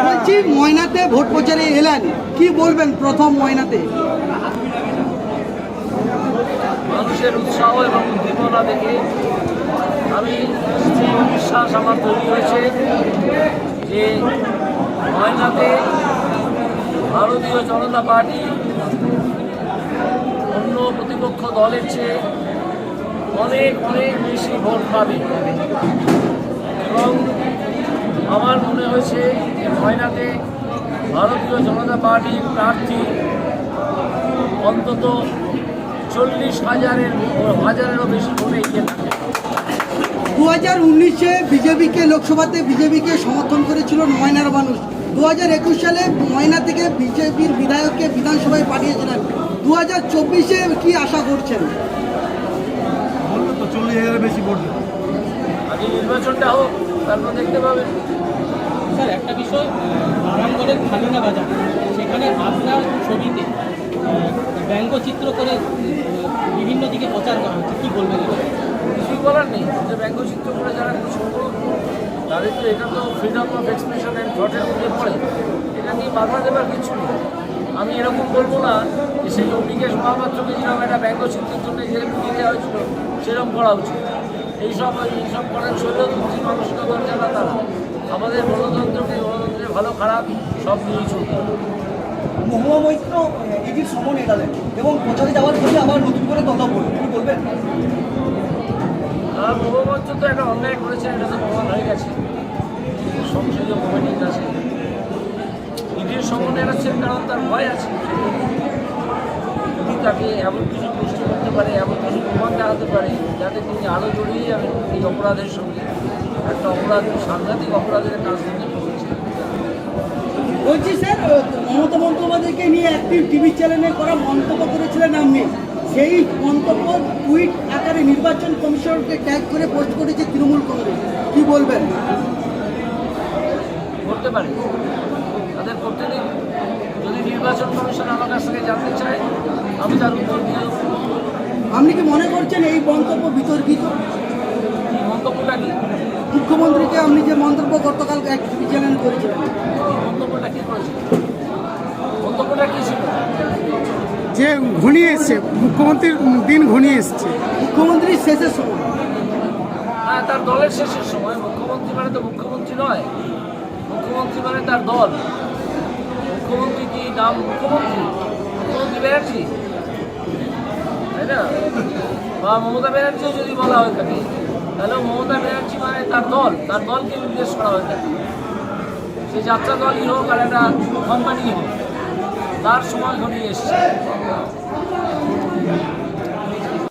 বলছি ময়নাতে ভোট প্রচারে এলেন, কি বলবেন প্রথম ময়নাতে? মানুষের উৎসাহ এবং উদ্দীপনা দেখে আমি বিশ্বাস আমার তৈরি হয়েছে যে ময়নাতে ভারতীয় জনতা পার্টি অন্য প্রতিপক্ষ দলের চেয়ে অনেক অনেক বেশি ভোট পাবে এবং আমার মনে হয়েছে যে ময়নাতে ভারতীয় জনতা পার্টির প্রার্থী অন্তত 40,000-এরও বেশি ভোটে এগিয়ে থাকে। 2019-এ বিজেপিকে লোকসভাতে বিজেপিকে সমর্থন করেছিল ময়নার মানুষ। 2021 সালে ময়না থেকে বিজেপির বিধায়ককে বিধানসভায় পাঠিয়েছিলেন। 2024-এ কি আশা করছেন? বললো তো 40,000-এর বেশি ভোট দেবে। আগে নির্বাচনটা হোক, তারপর দেখতে পাবেন। স্যার, একটা বিষয়, আরামগড়ের খালিনা বাজার, সেখানে আপনার ছবিতে ব্যঙ্গচিত্র করে বিভিন্ন দিকে প্রচার করা হচ্ছে, কী বলবেন? কিছুই বলার নেই, যে ব্যঙ্গচিত্র করে যারা কিছু করুক, তাদের তো এটা তো ফ্রিডম অফ এক্সপ্রেশন অ্যান্ড থটের মধ্যে পড়ে, এটা নিয়ে বাধা দেবার কিছু নেই। আমি এরকম বলবো না যে সেই বিকেশ মহাপাত্রকে যেরকম একটা ব্যঙ্গচিত্রের জন্য যেরকম দিতে হয়েছিল সেরকম করা উচিত। এইসব করার শৈলতন্ত্রী মানসিকতার যারা তারা আমাদের গণতন্ত্রের ভালো খারাপ সব নিয়েই চলবে। মহুয়া মৈত্র ইডির সমন এড়ালেন এবং প্রচারে যাওয়ার জন্য আবার নতুন করে কথা বলবেন। আর মহুয়া তো একটা অন্যায় করেছে, এটা তো প্রমাণ হয়ে গেছে, সংসদীয় কমিটির কাছে। ইডির সমন এড়াচ্ছেন কারণ তার ভয় আছে, যদি তাকে এমন কিছু পুষ্টি করতে পারে, এমন কিছু প্রমাণ দেখাতে পারে যাতে তিনি আরও জড়িয়ে যাবেন এই অপরাধের সঙ্গে। একটা অপরাধ, সাংঘাতিক অপরাধের কাজ করতে পড়েছে। বলছি স্যার, মমতা বন্দ্যোপাধ্যায়কে নিয়ে একটি টিভি চ্যানেলে করা মন্তব্য করেছিলেন আপনি, সেই মন্তব্য টুইট আকারে নির্বাচন কমিশনকে ট্যাগ করে পোস্ট করেছে তৃণমূল কংগ্রেস, কি বলবেন? করতে পারে, তাদের করতে দিন। যদি নির্বাচন কমিশন আমার কাছ থেকে জানতে চায়, আমি তার উত্তর দিয়ে দেবো। আপনি কি মনে করছেন এই মন্তব্য বিতর্কিত? এই মন্তব্যটা কি? মুখ্যমন্ত্রীকে আপনি যে মন্তব্য গতকাল এক টিভি চ্যানেল করেছিলেন, মন্তব্যটা কি করেছে? মন্তব্যটা কি ছিল? যে ঘনিয়ে এসছে, মুখ্যমন্ত্রীর দিন ঘনিয়ে এসছে, মুখ্যমন্ত্রীর শেষের সময়। হ্যাঁ, তার দলের শেষের সময়। মুখ্যমন্ত্রী মানে তো মুখ্যমন্ত্রী নয়, মুখ্যমন্ত্রী মানে তার দল। মুখ্যমন্ত্রী কি নাম? মুখ্যমন্ত্রী ব্যানার্জি, তাই না? বা মমতা ব্যানার্জিও যদি বলা হয়ে থাকে, তাহলে মমতা ব্যানার্জি মানে তার দল, তার দলকে নির্দেশ করা হয়ে থাকে। সে যাত্রা দলই হোক আর একটা কোম্পানি হোক, তার সময় ঘনিয়ে এসছে।